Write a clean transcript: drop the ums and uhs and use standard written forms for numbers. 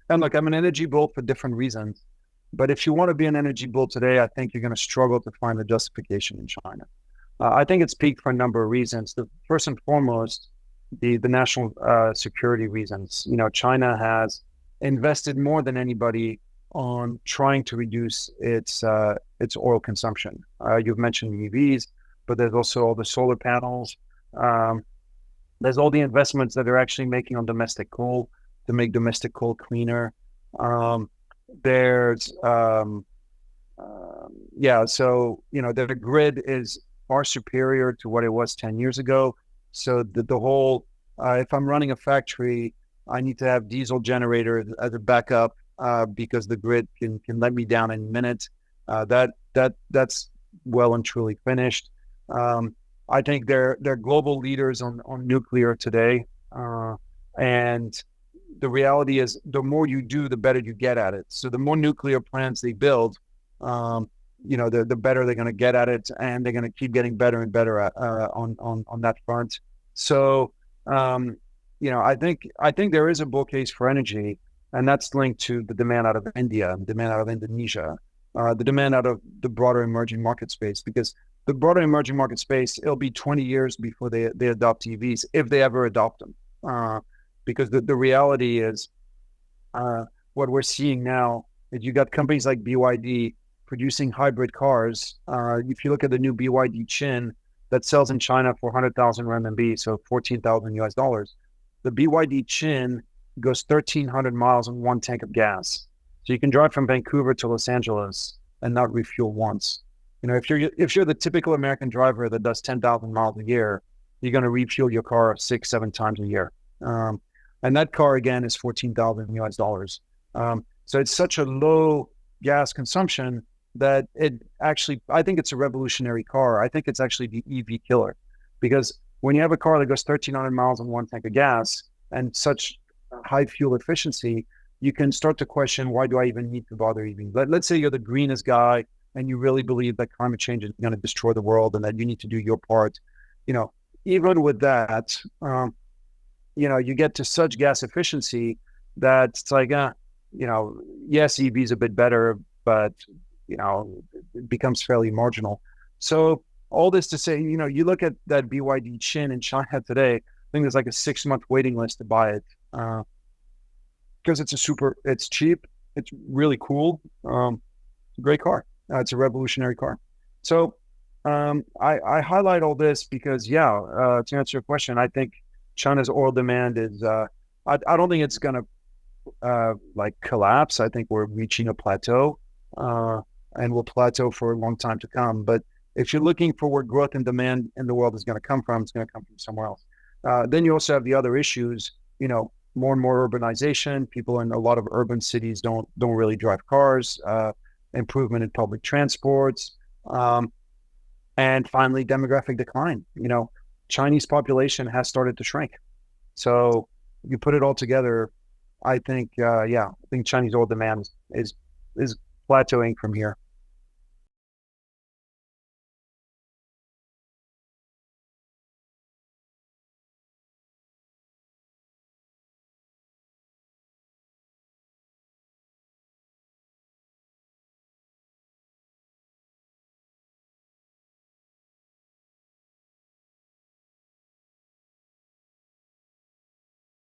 And look, I'm an energy bull for different reasons. But if you want to be an energy bull today, I think you're going to struggle to find the justification in China. I think it's peaked for a number of reasons. The first and foremost, the national security reasons. China has invested more than anybody on trying to reduce its oil consumption. You've mentioned EVs, but there's also all the solar panels. Um, there's all the investments that they're actually making on domestic coal to make domestic coal cleaner. Um, there's yeah, so the grid is far superior to what it was 10 years ago. So the whole if I'm running a factory, I need to have diesel generators as a backup because the grid can let me down in minutes. That's well and truly finished. I think they're global leaders on nuclear today, and the reality is the more you do, the better you get at it. So the more nuclear plants they build, the better they're going to get at it, and they're going to keep getting better and better at, on that front. So, I think there is a bull case for energy, and that's linked to the demand out of India, demand out of Indonesia, the demand out of the broader emerging market space, because the broader emerging market space, it'll be 20 years before they adopt EVs, if they ever adopt them. Because the reality is what we're seeing now is you got companies like BYD producing hybrid cars. If you look at the new BYD Chin that sells in China for 100,000 RMB, so 14,000 US dollars, the BYD Chin goes 1,300 miles on one tank of gas. So you can drive from Vancouver to Los Angeles and not refuel once. If you're the typical American driver that does 10,000 miles a year, you're going to refuel your car 6-7 times a year. And that car again is 14,000 US dollars. So it's such a low gas consumption that I think it's a revolutionary car. I think it's actually the EV killer, because when you have a car that goes 1,300 miles on one tank of gas and such high fuel efficiency, you can start to question, why do I even need to bother EV? Let's say you're the greenest guy and you really believe that climate change is going to destroy the world and that you need to do your part. Even with that, you get to such gas efficiency that it's like, yes, EV is a bit better, but it becomes fairly marginal. So all this to say, you look at that BYD Chin in China today, I think there's like a 6-month waiting list to buy it because it's cheap, it's really cool, it's a great car. It's a revolutionary car. So I highlight all this because, to answer your question, I think China's oil demand is, I don't think it's going to collapse. I think we're reaching a plateau and will plateau for a long time to come. But if you're looking for where growth and demand in the world is going to come from, it's going to come from somewhere else. Then you also have the other issues, more and more urbanization. People in a lot of urban cities don't really drive cars, improvement in public transports, and finally, demographic decline. Chinese population has started to shrink. So you put it all together, I think, I think Chinese oil demand is plateauing from here.